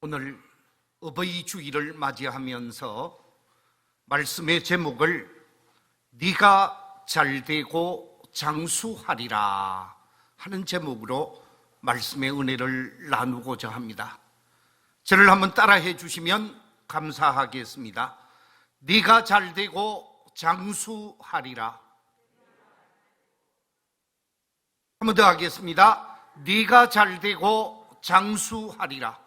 오늘 어버이 주일을 맞이하면서 말씀의 제목을 네가 잘되고 장수하리라 하는 제목으로 말씀의 은혜를 나누고자 합니다. 저를 한번 따라해 주시면 감사하겠습니다. 네가 잘되고 장수하리라. 한 번 더 하겠습니다. 네가 잘되고 장수하리라.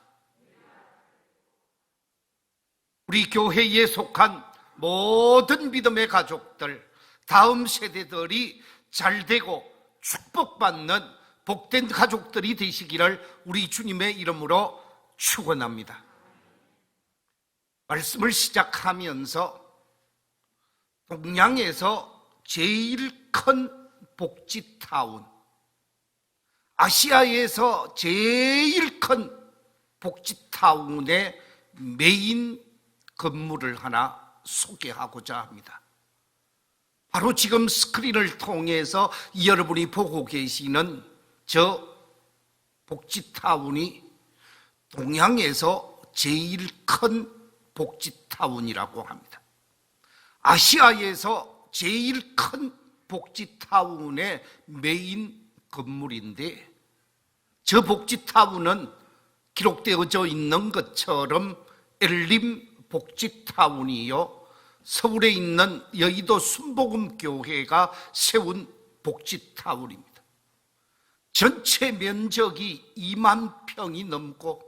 우리 교회에 속한 모든 믿음의 가족들, 다음 세대들이 잘되고 축복받는 복된 가족들이 되시기를 우리 주님의 이름으로 축원합니다. 말씀을 시작하면서 동양에서 제일 큰 복지타운, 아시아에서 제일 큰 복지타운의 메인 건물을 하나 소개하고자 합니다. 바로 지금 스크린을 통해서 여러분이 보고 계시는 저 복지타운이 동양에서 제일 큰 복지타운이라고 합니다. 아시아에서 제일 큰 복지타운의 메인 건물인데, 저 복지타운은 기록되어져 있는 것처럼 엘림 복지타운이요, 서울에 있는 여의도 순복음교회가 세운 복지타운입니다. 전체 면적이 2만 평이 넘고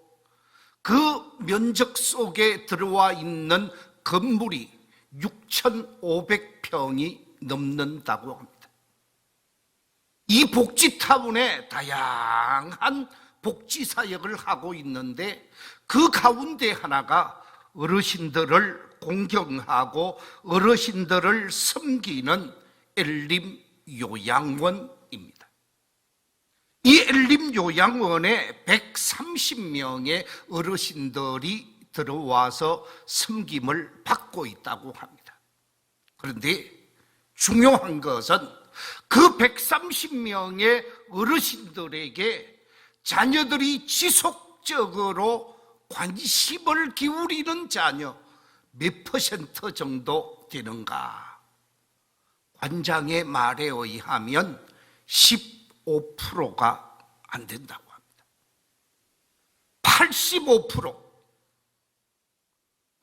그 면적 속에 들어와 있는 건물이 6,500평이 넘는다고 합니다. 이 복지타운에 다양한 복지사역을 하고 있는데, 그 가운데 하나가 어르신들을 공경하고 어르신들을 섬기는 엘림 요양원입니다. 이 엘림 요양원에 130명의 어르신들이 들어와서 섬김을 받고 있다고 합니다. 그런데 중요한 것은 그 130명의 어르신들에게 자녀들이 지속적으로 관심을 기울이는 자녀 몇 퍼센트 정도 되는가? 관장의 말에 의하면 15%가 안 된다고 합니다. 85%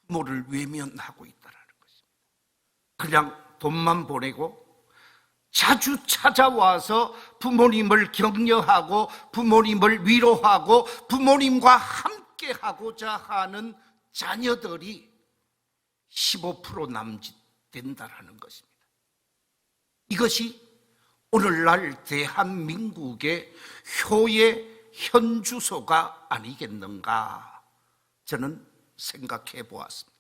부모를 외면하고 있다는 것입니다. 그냥 돈만 보내고 자주 찾아와서 부모님을 격려하고 부모님을 위로하고 부모님과 함께 하고자 하는 자녀들이 15% 남짓된다는 것입니다. 이것이 오늘날 대한민국의 효의 현주소가 아니겠는가, 저는 생각해 보았습니다.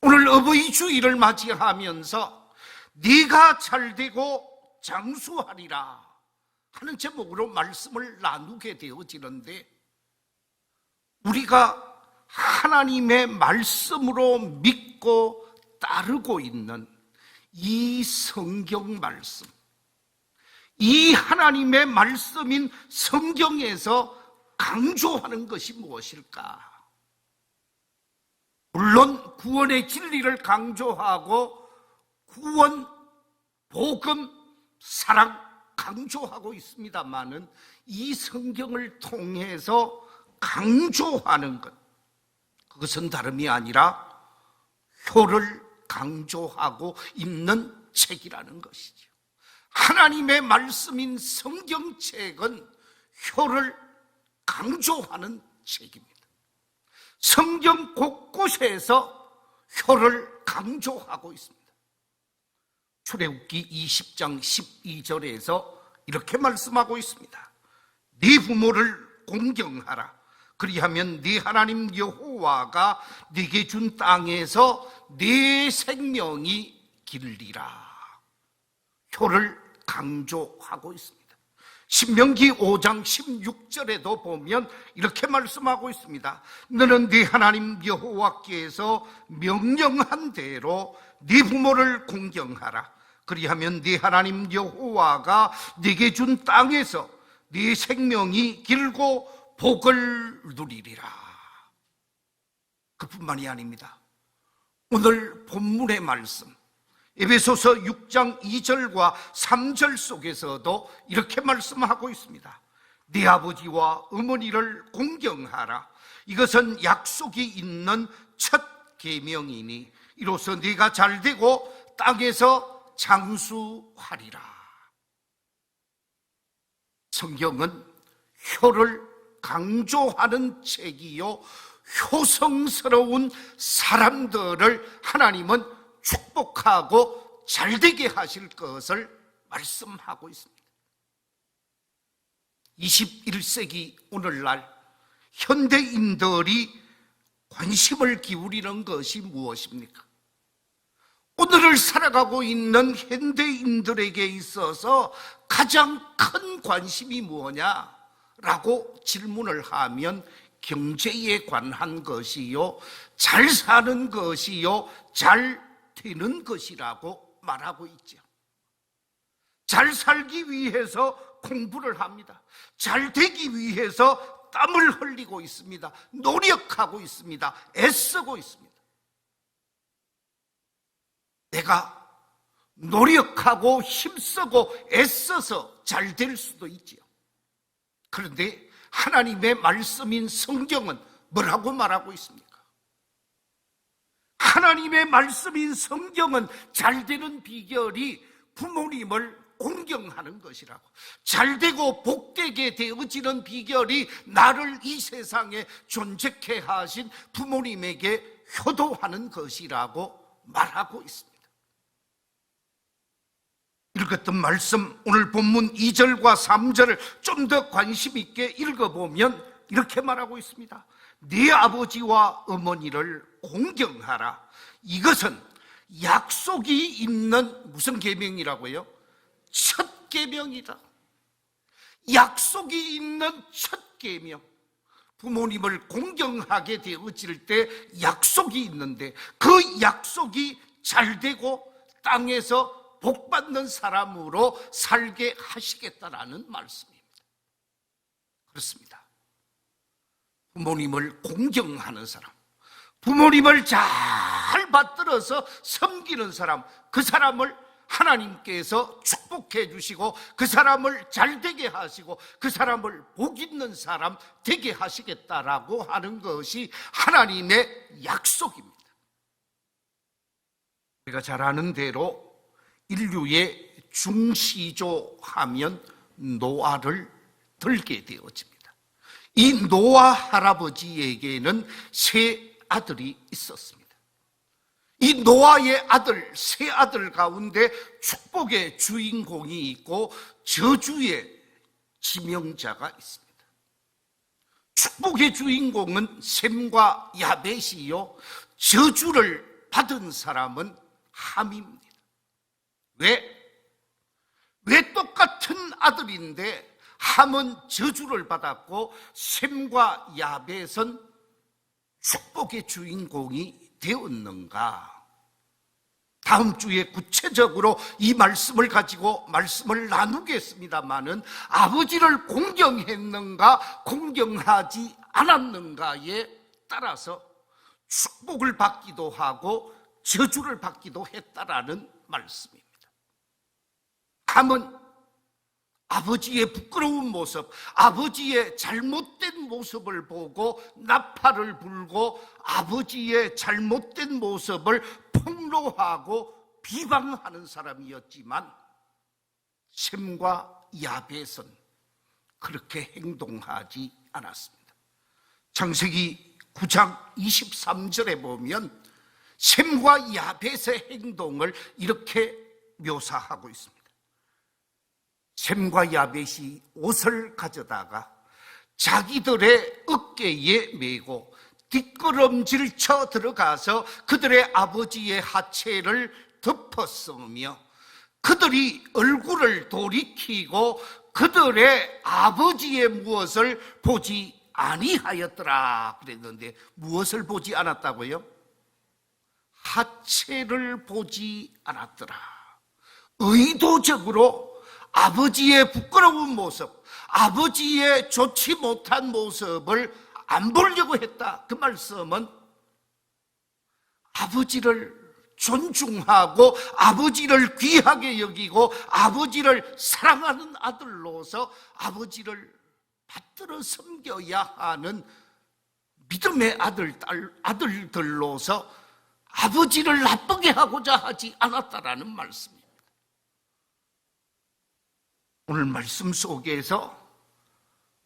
오늘 어버이 주일을 맞이하면서 네가 잘되고 장수하리라 하는 제목으로 말씀을 나누게 되어지는데, 우리가 하나님의 말씀으로 믿고 따르고 있는 이 성경 말씀, 이 하나님의 말씀인 성경에서 강조하는 것이 무엇일까? 물론 구원의 진리를 강조하고 구원, 복음, 사랑 강조하고 있습니다만은, 이 성경을 통해서 강조하는 것, 그것은 다름이 아니라 효를 강조하고 있는 책이라는 것이죠. 하나님의 말씀인 성경책은 효를 강조하는 책입니다. 성경 곳곳에서 효를 강조하고 있습니다. 출애굽기 20장 12절에서 이렇게 말씀하고 있습니다. 네 부모를 공경하라. 그리하면 네 하나님 여호와가 네게 준 땅에서 네 생명이 길리라. 효를 강조하고 있습니다. 신명기 5장 16절에도 보면 이렇게 말씀하고 있습니다. 너는 네 하나님 여호와께서 명령한 대로 네 부모를 공경하라. 그리하면 네 하나님 여호와가 네게 준 땅에서 네 생명이 길고 복을 누리리라. 그뿐만이 아닙니다. 오늘 본문의 말씀 에베소서 6장 2절과 3절 속에서도 이렇게 말씀하고 있습니다. 네 아버지와 어머니를 공경하라. 이것은 약속이 있는 첫 계명이니 이로써 네가 잘되고 땅에서 장수하리라. 성경은 효를 강조하는 책이요, 효성스러운 사람들을 하나님은 축복하고 잘되게 하실 것을 말씀하고 있습니다. 21세기 오늘날 현대인들이 관심을 기울이는 것이 무엇입니까? 오늘을 살아가고 있는 현대인들에게 있어서 가장 큰 관심이 무엇냐라고 질문을 하면 경제에 관한 것이요, 잘 사는 것이요, 잘 되는 것이라고 말하고 있죠. 잘 살기 위해서 공부를 합니다. 잘 되기 위해서 땀을 흘리고 있습니다. 노력하고 있습니다. 애쓰고 있습니다. 내가 노력하고 힘쓰고 애써서 잘 될 수도 있지요. 그런데 하나님의 말씀인 성경은 뭐라고 말하고 있습니까? 하나님의 말씀인 성경은 잘 되는 비결이 부모님을 공경하는 것이라고, 잘되고 복되게 되어지는 비결이 나를 이 세상에 존재케 하신 부모님에게 효도하는 것이라고 말하고 있습니다. 읽었던 말씀, 오늘 본문 2절과 3절을 좀 더 관심 있게 읽어보면 이렇게 말하고 있습니다. 네 아버지와 어머니를 공경하라. 이것은 약속이 있는 무슨 계명이라고요? 첫 계명이다. 약속이 있는 첫 계명. 부모님을 공경하게 되어질 때 약속이 있는데 그 약속이 잘되고 땅에서 복받는 사람으로 살게 하시겠다라는 말씀입니다. 그렇습니다. 부모님을 공경하는 사람, 부모님을 잘 받들어서 섬기는 사람, 그 사람을 하나님께서 축복해 주시고 그 사람을 잘되게 하시고 그 사람을 복 있는 사람 되게 하시겠다라고 하는 것이 하나님의 약속입니다. 우리가 잘 아는 대로 인류의 중시조 하면 노아를 들게 되어집니다. 이 노아 할아버지에게는 세 아들이 있었습니다. 이 노아의 아들, 세 아들 가운데 축복의 주인공이 있고 저주의 지명자가 있습니다. 축복의 주인공은 셈과 야벳이요, 저주를 받은 사람은 함입니다. 왜 똑같은 아들인데 함은 저주를 받았고 셈과 야벳은 축복의 주인공이 되었는가? 다음 주에 구체적으로 이 말씀을 가지고 말씀을 나누겠습니다마는 아버지를 공경했는가 공경하지 않았는가에 따라서 축복을 받기도 하고 저주를 받기도 했다라는 말씀입니다. 함은 아버지의 부끄러운 모습, 아버지의 잘못된 모습을 보고 나팔을 불고 아버지의 잘못된 모습을 폭로하고 비방하는 사람이었지만 셈과 야벳은 그렇게 행동하지 않았습니다. 창세기 9장 23절에 보면 셈과 야벳의 행동을 이렇게 묘사하고 있습니다. 셈과 야벳이 옷을 가져다가 자기들의 어깨에 메고 뒷걸음질 쳐 들어가서 그들의 아버지의 하체를 덮었으며 그들이 얼굴을 돌이키고 그들의 아버지의 무엇을 보지 아니하였더라 그랬는데 무엇을 보지 않았다고요? 하체를 보지 않았더라. 의도적으로 아버지의 부끄러운 모습, 아버지의 좋지 못한 모습을 안 보려고 했다. 그 말씀은 아버지를 존중하고 아버지를 귀하게 여기고 아버지를 사랑하는 아들로서 아버지를 받들어 섬겨야 하는 믿음의 아들들로서 아버지를 나쁘게 하고자 하지 않았다라는 말씀입니다. 오늘 말씀 속에서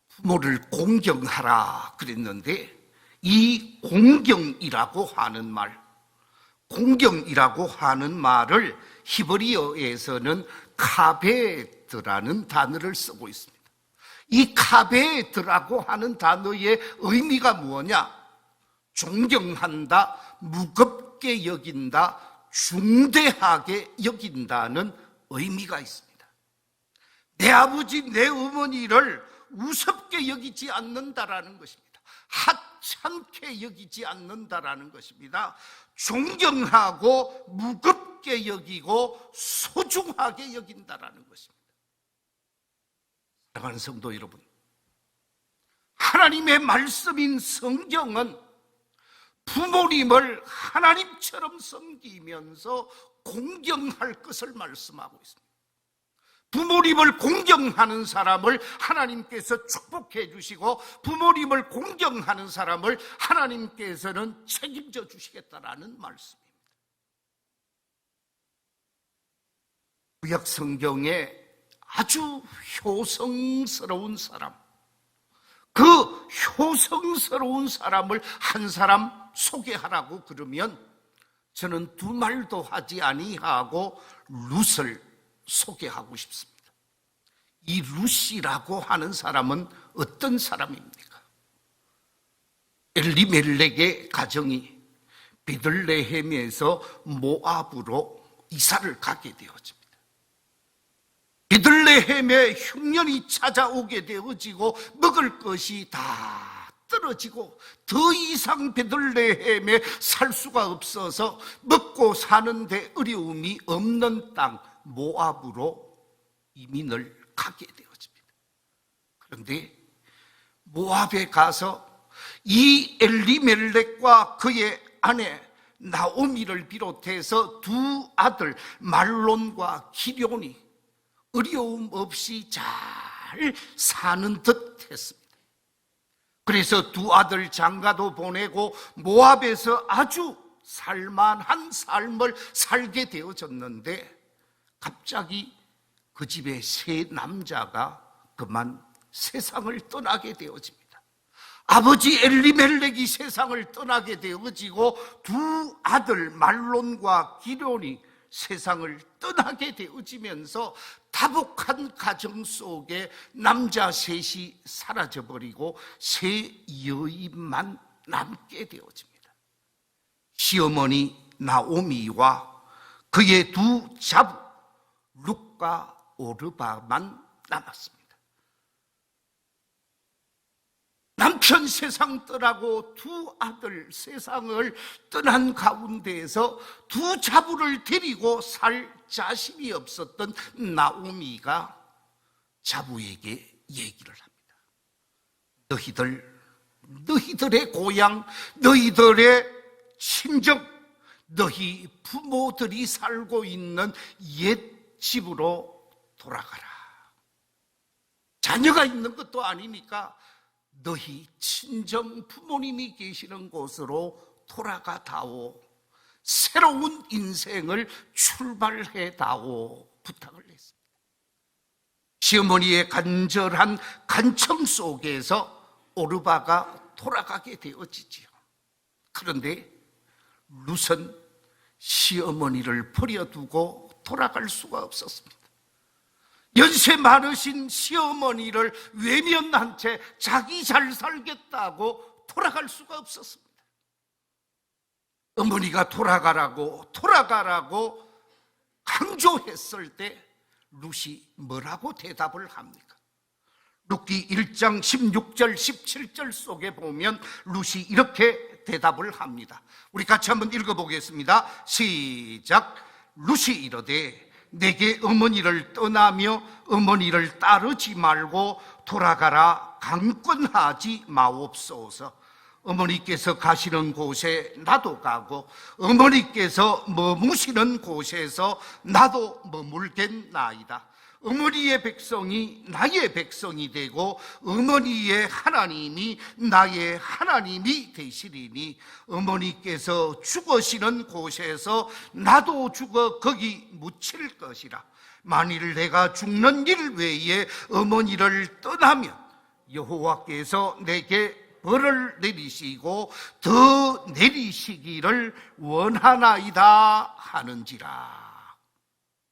부모를 공경하라 그랬는데 이 공경이라고 하는 말을 히브리어에서는 카베드라는 단어를 쓰고 있습니다. 이 카베드라고 하는 단어의 의미가 무엇냐? 존경한다, 무겁게 여긴다, 중대하게 여긴다는 의미가 있습니다. 내 아버지, 내 어머니를 우습게 여기지 않는다라는 것입니다. 하찮게 여기지 않는다라는 것입니다. 존경하고 무겁게 여기고 소중하게 여긴다라는 것입니다. 사랑하는 성도 여러분, 하나님의 말씀인 성경은 부모님을 하나님처럼 섬기면서 공경할 것을 말씀하고 있습니다. 부모님을 공경하는 사람을 하나님께서 축복해 주시고 부모님을 공경하는 사람을 하나님께서는 책임져 주시겠다라는 말씀입니다. 구약 성경에 아주 효성스러운 사람, 그 효성스러운 사람을 한 사람 소개하라고 그러면 저는 두 말도 하지 아니하고 룻을 소개하고 싶습니다. 이 룻이라고 하는 사람은 어떤 사람입니까? 엘리멜렉의 가정이 베들레헴에서 모압으로 이사를 가게 되어집니다. 베들레헴에 흉년이 찾아오게 되어지고 먹을 것이 다 떨어지고 더 이상 베들레헴에 살 수가 없어서 먹고 사는데 어려움이 없는 땅 모압으로 이민을 가게 되어집니다. 그런데 모압에 가서 이 엘리멜렉과 그의 아내 나오미를 비롯해서 두 아들 말론과 기럯이 어려움 없이 잘 사는 듯 했습니다. 그래서 두 아들 장가도 보내고 모압에서 아주 살만한 삶을 살게 되어졌는데 갑자기 그 집에 세 남자가 그만 세상을 떠나게 되어집니다. 아버지 엘리멜렉이 세상을 떠나게 되어지고 두 아들 말론과 기럯이 세상을 떠나게 되어지면서 다복한 가정 속에 남자 셋이 사라져버리고 세 여인만 남게 되어집니다. 시어머니 나오미와 그의 두 자부 룻과 오르바만 남았습니다. 남편 세상 떠나고 두 아들 세상을 떠난 가운데에서 두 자부를 데리고 살 자신이 없었던 나오미가 자부에게 얘기를 합니다. 너희들의 고향, 너희들의 친정, 너희 부모들이 살고 있는 옛 집으로 돌아가라. 자녀가 있는 것도 아니니까 너희 친정 부모님이 계시는 곳으로 돌아가다오. 새로운 인생을 출발해다오 부탁을 했습니다. 시어머니의 간절한 간청 속에서 오르바가 돌아가게 되어지지요. 그런데 룻은 시어머니를 버려두고 돌아갈 수가 없었습니다. 연세 많으신 시어머니를 외면한 채 자기 잘 살겠다고 돌아갈 수가 없었습니다. 어머니가 돌아가라고 강조했을 때 룻이 뭐라고 대답을 합니까? 룻기 1장 16절 17절 속에 보면 룻이 이렇게 대답을 합니다. 우리 같이 한번 읽어보겠습니다. 시작. 룻이 이르되 내게 어머니를 떠나며 어머니를 따르지 말고 돌아가라 강권하지 마옵소서. 어머니께서 가시는 곳에 나도 가고 어머니께서 머무시는 곳에서 나도 머물겠나이다. 어머니의 백성이 나의 백성이 되고 어머니의 하나님이 나의 하나님이 되시리니 어머니께서 죽으시는 곳에서 나도 죽어 거기 묻힐 것이라. 만일 내가 죽는 일 외에 어머니를 떠나면 여호와께서 내게 벌을 내리시고 더 내리시기를 원하나이다 하는지라.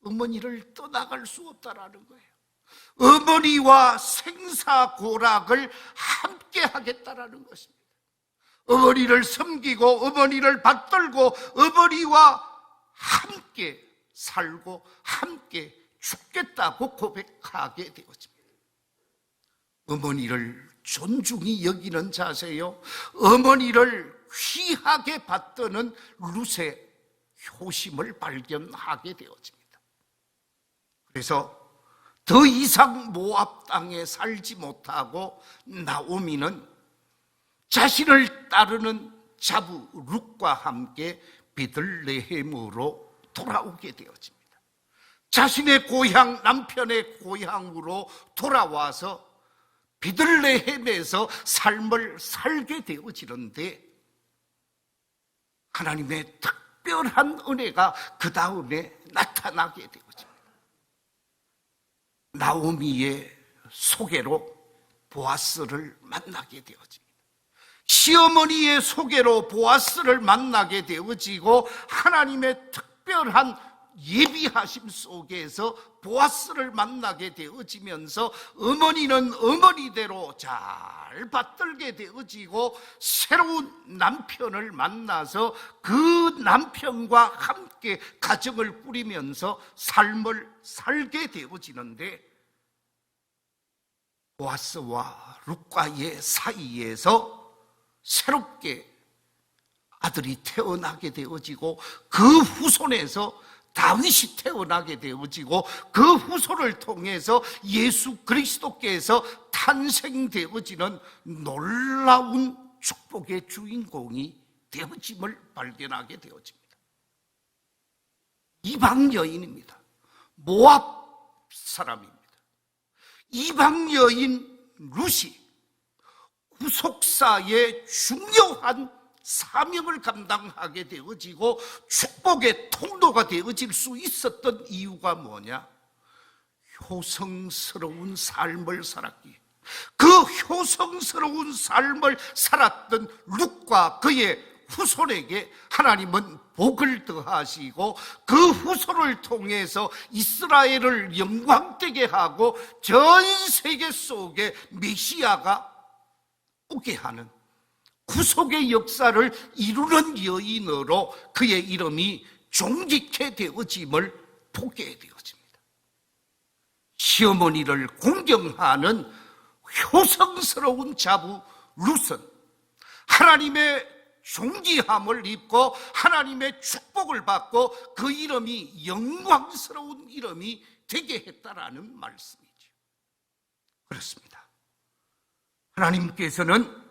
어머니를 떠나갈 수 없다라는 거예요. 어머니와 생사고락을 함께 하겠다라는 것입니다. 어머니를 섬기고 어머니를 받들고 어머니와 함께 살고 함께 죽겠다고 고백하게 되어집니다. 어머니를 존중히 여기는 자세요, 어머니를 귀하게 받드는 룻의 효심을 발견하게 되어집니다. 그래서 더 이상 모압 땅에 살지 못하고 나오미는 자신을 따르는 자부 룻과 함께 베들레헴으로 돌아오게 되어집니다. 자신의 고향, 남편의 고향으로 돌아와서 베들레헴에서 삶을 살게 되어지는데 하나님의 특별한 은혜가 그 다음에 나타나게 되어집니다. 나오미의 소개로 보아스를 만나게 되어집니다. 시어머니의 소개로 보아스를 만나게 되어지고 하나님의 특별한 예비하심 속에서 보아스를 만나게 되어지면서 어머니는 어머니대로 잘 받들게 되어지고 새로운 남편을 만나서 그 남편과 함께 가정을 꾸리면서 삶을 살게 되어지는데, 보아스와 룻과의 사이에서 새롭게 아들이 태어나게 되어지고 그 후손에서 다윗이 태어나게 되어지고 그 후손을 통해서 예수 그리스도께서 탄생되어지는 놀라운 축복의 주인공이 되어짐을 발견하게 되어집니다. 이방 여인입니다. 모압 사람입니다. 이방 여인 룻이 구속사의 중요한 사명을 감당하게 되어지고 축복의 통로가 되어질 수 있었던 이유가 뭐냐? 효성스러운 삶을 살았기에, 그 효성스러운 삶을 살았던 룻과 그의 후손에게 하나님은 복을 더하시고 그 후손을 통해서 이스라엘을 영광되게 하고 전 세계 속에 메시아가 오게 하는 구속의 역사를 이루는 여인으로 그의 이름이 종직해 되어짐을 보게 되어집니다. 시어머니를 공경하는 효성스러운 자부 룻은 하나님의 존귀함을 입고 하나님의 축복을 받고 그 이름이 영광스러운 이름이 되게 했다라는 말씀이죠. 그렇습니다. 하나님께서는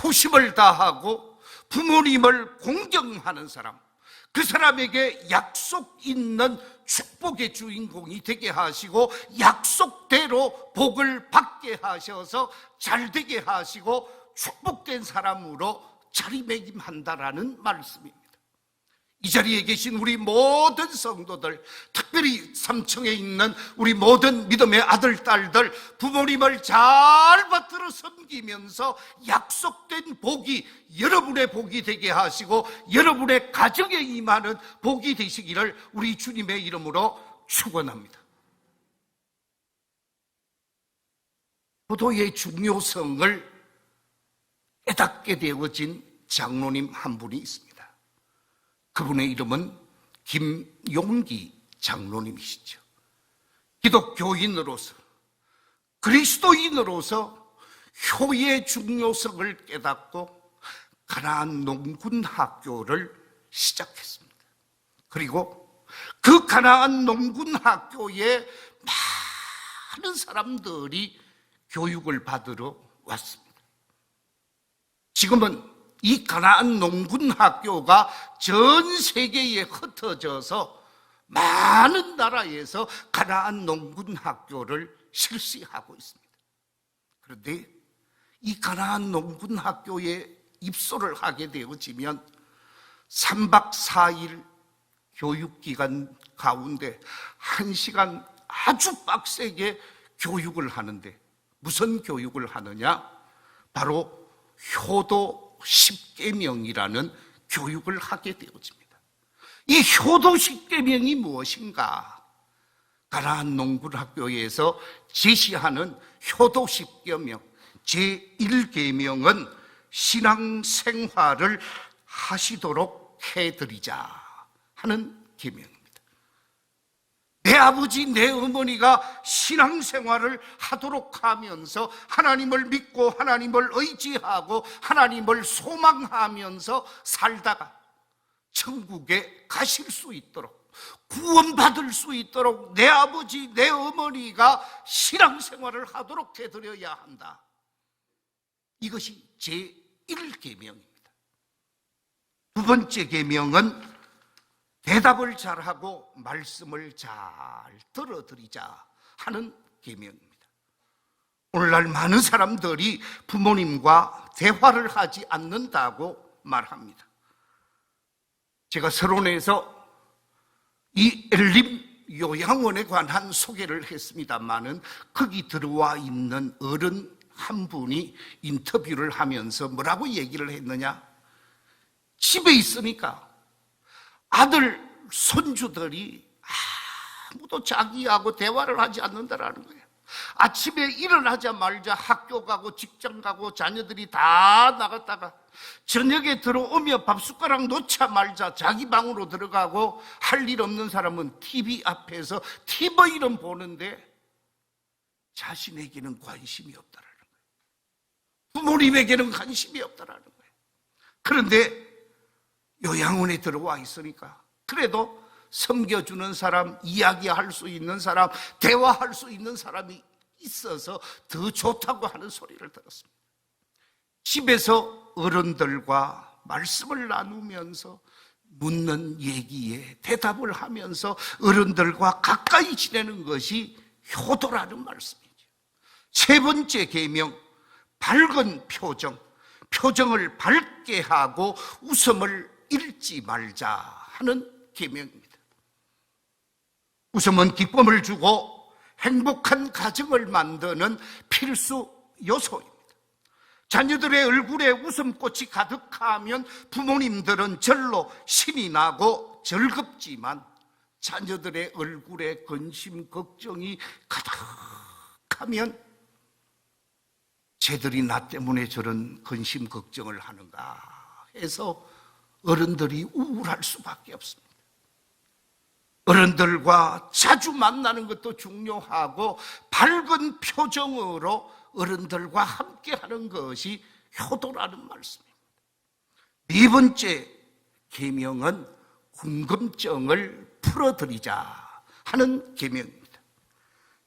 효심을 다하고 부모님을 공경하는 사람, 그 사람에게 약속 있는 축복의 주인공이 되게 하시고 약속대로 복을 받게 하셔서 잘되게 하시고 축복된 사람으로 자리매김한다라는 말씀입니다. 이 자리에 계신 우리 모든 성도들, 특별히 삼청에 있는 우리 모든 믿음의 아들, 딸들, 부모님을 잘 받들어 섬기면서 약속된 복이 여러분의 복이 되게 하시고 여러분의 가정에 임하는 복이 되시기를 우리 주님의 이름으로 축원합니다. 기도의 중요성을 깨닫게 되어진 장로님 한 분이 있습니다. 그분의 이름은 김용기 장로님이시죠. 기독교인으로서, 그리스도인으로서 효의 중요성을 깨닫고 가나안 농군학교를 시작했습니다. 그리고 그 가나안 농군학교에 많은 사람들이 교육을 받으러 왔습니다. 지금은 이 가나안 농군 학교가 전 세계에 흩어져서 많은 나라에서 가나안 농군 학교를 실시하고 있습니다. 그런데 이 가나안 농군 학교에 입소를 하게 되어지면 3박 4일 교육기간 가운데 1시간 아주 빡세게 교육을 하는데, 무슨 교육을 하느냐? 바로 효도 10계명이라는 교육을 하게 되어집니다. 이 효도 10계명이 무엇인가? 가나안 농군 학교에서 제시하는 효도 10계명 제1계명은 신앙생활을 하시도록 해드리자 하는 계명입니다. 내 아버지, 내 어머니가 신앙생활을 하도록 하면서 하나님을 믿고 하나님을 의지하고 하나님을 소망하면서 살다가 천국에 가실 수 있도록, 구원받을 수 있도록 내 아버지, 내 어머니가 신앙생활을 하도록 해드려야 한다. 이것이 제1계명입니다. 두 번째 계명은 대답을 잘하고 말씀을 잘 들어드리자 하는 계명입니다. 오늘날 많은 사람들이 부모님과 대화를 하지 않는다고 말합니다. 제가 서론에서 이 엘림 요양원에 관한 소개를 했습니다마는 거기 들어와 있는 어른 한 분이 인터뷰를 하면서 뭐라고 얘기를 했느냐? 집에 있으니까 아들, 손주들이 아무도 자기하고 대화를 하지 않는다라는 거예요. 아침에 일어나자마자 학교 가고 직장 가고 자녀들이 다 나갔다가 저녁에 들어오며 밥 숟가락 놓자 말자 자기 방으로 들어가고, 할 일 없는 사람은 TV 앞에서 TV를 보는데 자신에게는 관심이 없다라는 거예요. 부모님에게는 관심이 없다라는 거예요. 그런데 요양원에 들어와 있으니까 그래도 섬겨주는 사람, 이야기할 수 있는 사람, 대화할 수 있는 사람이 있어서 더 좋다고 하는 소리를 들었습니다. 집에서 어른들과 말씀을 나누면서 묻는 얘기에 대답을 하면서 어른들과 가까이 지내는 것이 효도라는 말씀이죠. 세 번째 계명, 밝은 표정, 표정을 밝게 하고 웃음을 잃지 말자 하는 계명입니다. 웃음은 기쁨을 주고 행복한 가정을 만드는 필수 요소입니다. 자녀들의 얼굴에 웃음꽃이 가득하면 부모님들은 절로 신이 나고 즐겁지만, 자녀들의 얼굴에 근심, 걱정이 가득하면 쟤들이 나 때문에 저런 근심, 걱정을 하는가 해서 어른들이 우울할 수밖에 없습니다. 어른들과 자주 만나는 것도 중요하고 밝은 표정으로 어른들과 함께 하는 것이 효도라는 말씀입니다. 네 번째 계명은 궁금증을 풀어드리자 하는 계명입니다.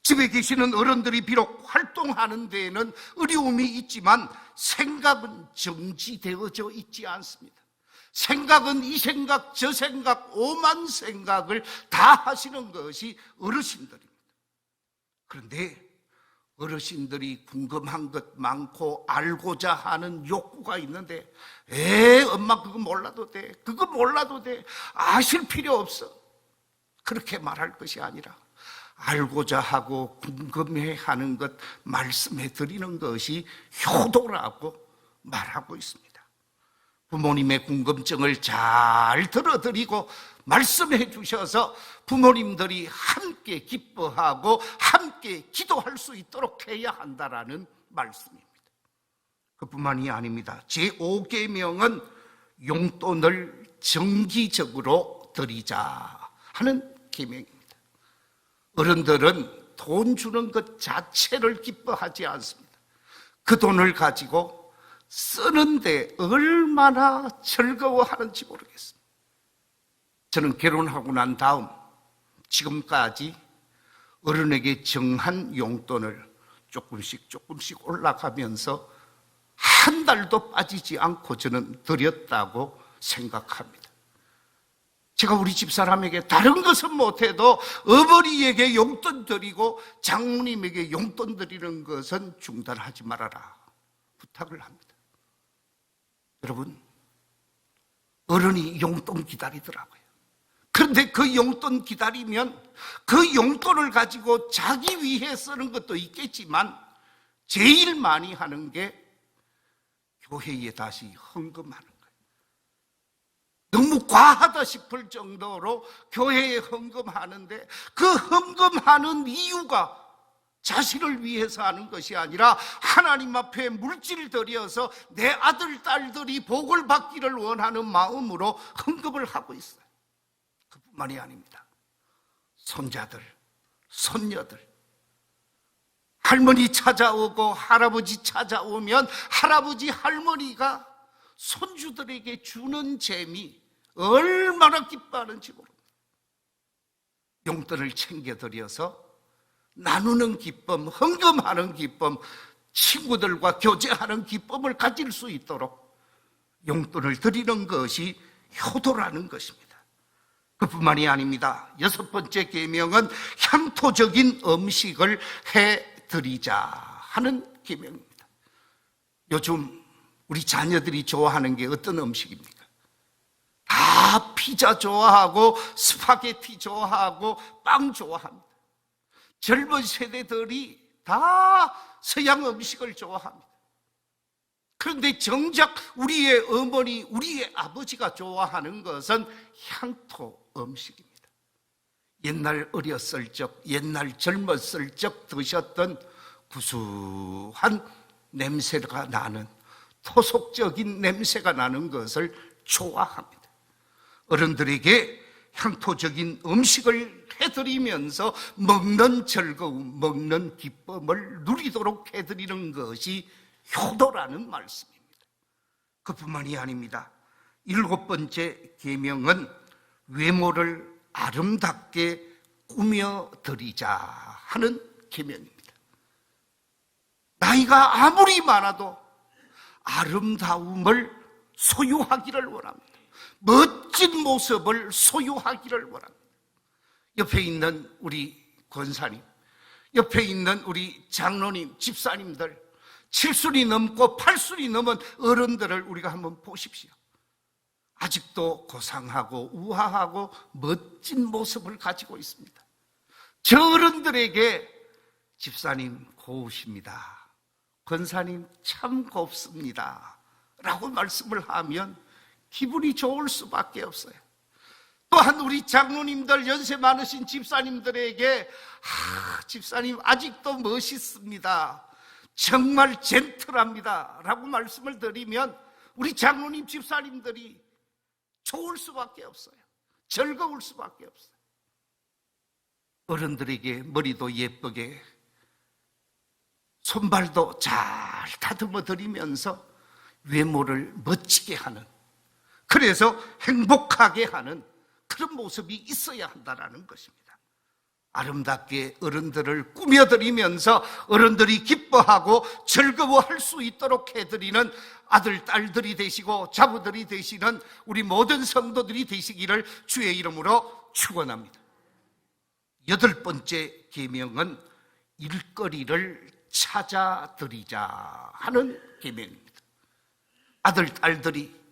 집에 계시는 어른들이 비록 활동하는 데에는 어려움이 있지만 생각은 정지되어져 있지 않습니다. 생각은 이 생각 저 생각 오만 생각을 다 하시는 것이 어르신들입니다. 그런데 어르신들이 궁금한 것 많고 알고자 하는 욕구가 있는데, 엄마 그거 몰라도 돼, 그거 몰라도 돼, 아실 필요 없어, 그렇게 말할 것이 아니라 알고자 하고 궁금해하는 것 말씀해 드리는 것이 효도라고 말하고 있습니다. 부모님의 궁금증을 잘 들어드리고 말씀해 주셔서 부모님들이 함께 기뻐하고 함께 기도할 수 있도록 해야 한다라는 말씀입니다. 그뿐만이 아닙니다. 제5계명은 용돈을 정기적으로 드리자 하는 계명입니다. 어른들은 돈 주는 것 자체를 기뻐하지 않습니다. 그 돈을 가지고 쓰는데 얼마나 즐거워하는지 모르겠습니다. 저는 결혼하고 난 다음 지금까지 어른에게 정한 용돈을 조금씩 올라가면서 한 달도 빠지지 않고 저는 드렸다고 생각합니다. 제가 우리 집사람에게 다른 것은 못해도 어머니에게 용돈 드리고 장모님에게 용돈 드리는 것은 중단하지 말아라 부탁을 합니다. 여러분, 어른이 용돈 기다리더라고요. 그런데 그 용돈 기다리면 그 용돈을 가지고 자기 위해 쓰는 것도 있겠지만 제일 많이 하는 게 교회에 다시 헌금하는 거예요. 너무 과하다 싶을 정도로 교회에 헌금하는데 그 헌금하는 이유가 자신을 위해서 하는 것이 아니라 하나님 앞에 물질을 들여서 내 아들, 딸들이 복을 받기를 원하는 마음으로 헌금을 하고 있어요. 그뿐만이 아닙니다. 손자들, 손녀들, 할머니 찾아오고 할아버지 찾아오면 할아버지, 할머니가 손주들에게 주는 재미 얼마나 기뻐하는지 모릅니다. 용돈을 챙겨드려서 나누는 기쁨, 헌금하는 기쁨, 친구들과 교제하는 기쁨을 가질 수 있도록 용돈을 드리는 것이 효도라는 것입니다. 그뿐만이 아닙니다. 6번째 계명은 향토적인 음식을 해드리자 하는 계명입니다. 요즘 우리 자녀들이 좋아하는 게 어떤 음식입니까? 다 피자 좋아하고 스파게티 좋아하고 빵 좋아합니다. 젊은 세대들이 다 서양 음식을 좋아합니다. 그런데 정작 우리의 어머니, 우리의 아버지가 좋아하는 것은 향토 음식입니다. 옛날 어렸을 적, 옛날 젊었을 적 드셨던 구수한 냄새가 나는, 토속적인 냄새가 나는 것을 좋아합니다. 어른들에게 향토적인 음식을 해드리면서 먹는 즐거움, 먹는 기쁨을 누리도록 해드리는 것이 효도라는 말씀입니다. 그뿐만이 아닙니다. 7번째 계명은 외모를 아름답게 꾸며드리자 하는 계명입니다. 나이가 아무리 많아도 아름다움을 소유하기를 원합니다. 멋진 모습을 소유하기를 원합니다. 옆에 있는 우리 권사님, 옆에 있는 우리 장로님, 집사님들, 7순이 넘고 8순이 넘은 어른들을 우리가 한번 보십시오. 아직도 고상하고 우아하고 멋진 모습을 가지고 있습니다. 저 어른들에게 집사님 고우십니다, 권사님 참 곱습니다 라고 말씀을 하면 기분이 좋을 수밖에 없어요. 또한 우리 장로님들, 연세 많으신 집사님들에게 집사님 아직도 멋있습니다, 정말 젠틀합니다 라고 말씀을 드리면 우리 장로님, 집사님들이 좋을 수밖에 없어요. 즐거울 수밖에 없어요. 어른들에게 머리도 예쁘게, 손발도 잘 다듬어 드리면서 외모를 멋지게 하는, 그래서 행복하게 하는 그런 모습이 있어야 한다는 것입니다. 아름답게 어른들을 꾸며드리면서 어른들이 기뻐하고 즐거워할 수 있도록 해드리는 아들, 딸들이 되시고 자부들이 되시는 우리 모든 성도들이 되시기를 주의 이름으로 축원합니다. 8번째 계명은 일거리를 찾아드리자 하는 계명입니다. 아들, 딸들이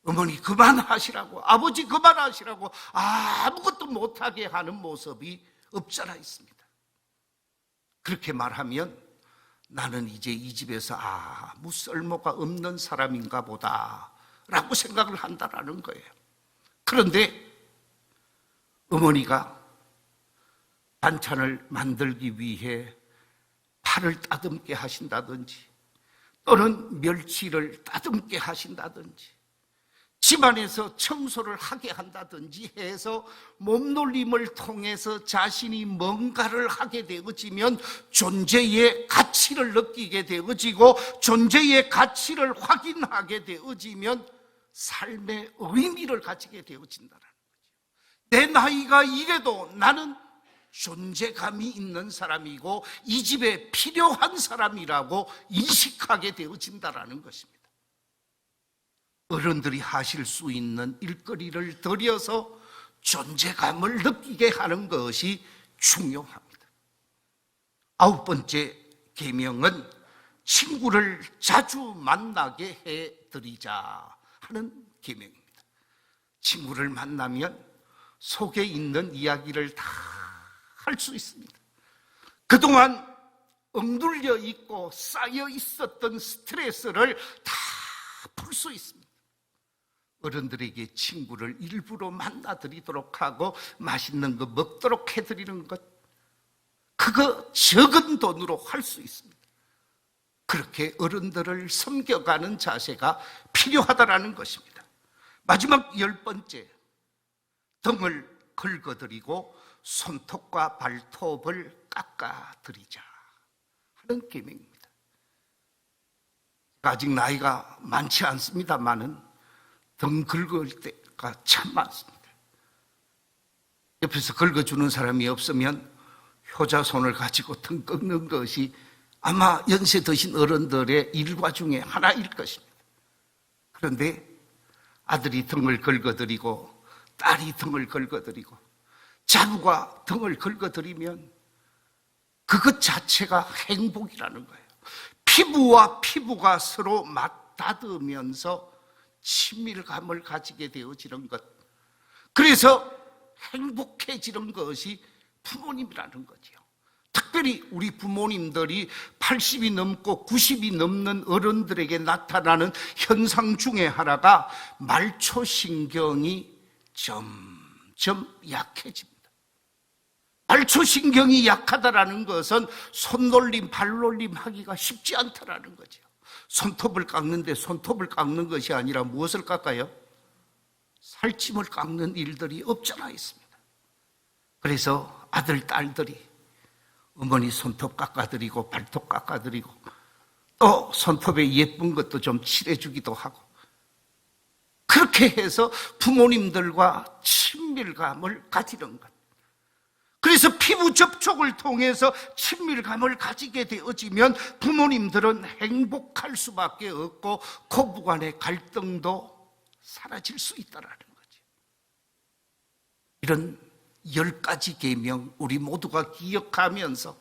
어머니 그만하시라고, 아버지 그만하시라고 아무것도 못하게 하는 모습이 없잖아 있습니다. 그렇게 말하면 나는 이제 이 집에서 아무 쓸모가 없는 사람인가 보다 라고 생각을 한다라는 거예요. 그런데 어머니가 반찬을 만들기 위해 파를 따듬게 하신다든지 또는 멸치를 따듬게 하신다든지 집안에서 청소를 하게 한다든지 해서 몸놀림을 통해서 자신이 뭔가를 하게 되어지면 존재의 가치를 느끼게 되어지고 존재의 가치를 확인하게 되어지면 삶의 의미를 가지게 되어진다는 거죠. 내 나이가 이래도 나는 존재감이 있는 사람이고 이 집에 필요한 사람이라고 인식하게 되어진다는 것입니다. 어른들이 하실 수 있는 일거리를 들여서 존재감을 느끼게 하는 것이 중요합니다. 9번째 계명은 친구를 자주 만나게 해드리자 하는 계명입니다. 친구를 만나면 속에 있는 이야기를 다 할 수 있습니다. 그동안 억눌려 있고 쌓여 있었던 스트레스를 다 풀 수 있습니다. 어른들에게 친구를 일부러 만나드리도록 하고 맛있는 거 먹도록 해드리는 것, 그거 적은 돈으로 할 수 있습니다. 그렇게 어른들을 섬겨가는 자세가 필요하다는 것입니다. 마지막 10번째, 등을 긁어드리고 손톱과 발톱을 깎아드리자 하는 계명입니다. 아직 나이가 많지 않습니다만은 등 긁을 때가 참 많습니다. 옆에서 긁어주는 사람이 없으면 효자손을 가지고 등 긁는 것이 아마 연세 드신 어른들의 일과 중에 하나일 것입니다. 그런데 아들이 등을 긁어드리고 딸이 등을 긁어드리고 자부가 등을 긁어드리면 그것 자체가 행복이라는 거예요. 피부와 피부가 서로 맞닿으면서 친밀감을 가지게 되어지는 것, 그래서 행복해지는 것이 부모님이라는 거지요. 특별히 우리 부모님들이 80이 넘고 90이 넘는 어른들에게 나타나는 현상 중에 하나가 말초신경이 점점 약해집니다. 말초신경이 약하다는 것은 손놀림, 발놀림 하기가 쉽지 않다라는 거죠. 손톱을 깎는데 손톱을 깎는 것이 아니라 무엇을 깎아요? 살찜을 깎는 일들이 없잖아 있습니다. 그래서 아들, 딸들이 어머니 손톱 깎아드리고 발톱 깎아드리고 또 손톱에 예쁜 것도 좀 칠해주기도 하고, 그렇게 해서 부모님들과 친밀감을 가지는 것. 그래서 피부 접촉을 통해서 친밀감을 가지게 되어지면 부모님들은 행복할 수밖에 없고 고부간의 갈등도 사라질 수 있다는 거죠. 이런 10가지 계명 우리 모두가 기억하면서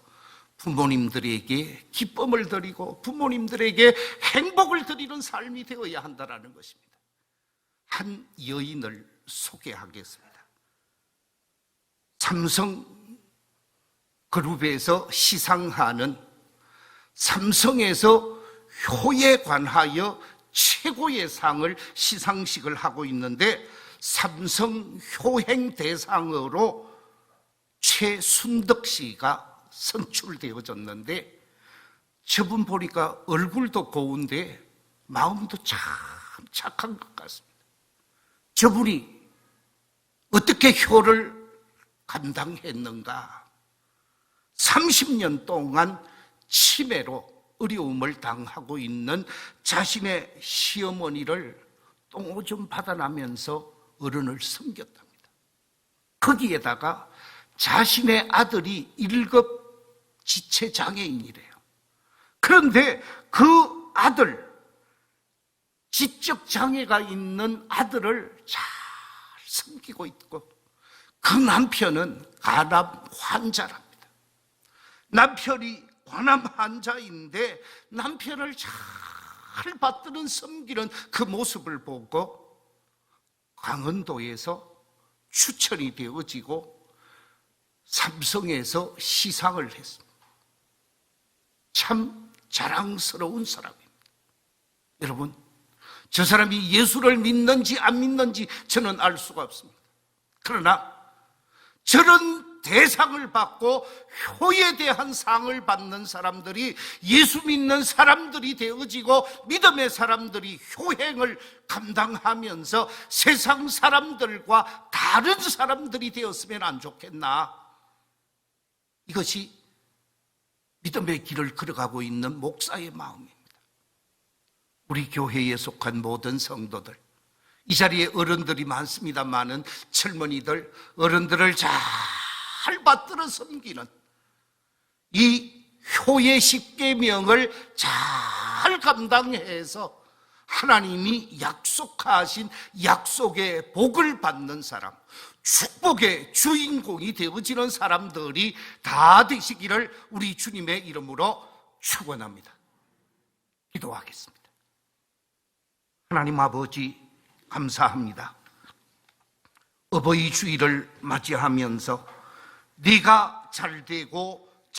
부모님들에게 기쁨을 드리고 부모님들에게 행복을 드리는 삶이 되어야 한다는 것입니다. 한 여인을 소개하겠습니다. 삼성 그룹에서 시상하는 삼성에서 효에 관하여 최고의 상을 시상식을 하고 있는데 삼성 효행 대상으로 최순덕 씨가 선출되어졌는데, 저분 보니까 얼굴도 고운데 마음도 참 착한 것 같습니다. 저분이 어떻게 효를 감당했는가? 30년 동안 치매로 어려움을 당하고 있는 자신의 시어머니를 똥오줌 받아나면서 어른을 섬겼답니다. 거기에다가 자신의 아들이 1급 지체장애인이래요. 그런데 그 아들, 지적 장애가 있는 아들을 잘 섬기고 있고, 그 남편은 간암 환자랍니다. 남편이 간암 환자인데 남편을 잘 받드는 섬기는 그 모습을 보고 강원도에서 추천이 되어지고 삼성에서 시상을 했습니다. 참 자랑스러운 사람입니다. 여러분, 저 사람이 예수를 믿는지 안 믿는지 저는 알 수가 없습니다. 그러나 저런 대상을 받고 효에 대한 상을 받는 사람들이 예수 믿는 사람들이 되어지고 믿음의 사람들이 효행을 감당하면서 세상 사람들과 다른 사람들이 되었으면 안 좋겠나? 이것이 믿음의 길을 걸어가고 있는 목사의 마음입니다. 우리 교회에 속한 모든 성도들, 이 자리에 어른들이 많습니다만은 젊은이들, 어른들을 잘 받들어 섬기는 이 효의 십계명을 잘 감당해서 하나님이 약속하신 약속의 복을 받는 사람, 축복의 주인공이 되어지는 사람들이 다 되시기를 우리 주님의 이름으로 축원합니다. 기도하겠습니다. 하나님 아버지 감사합니다. 어버이 주일을 맞이하면서 네가 잘되고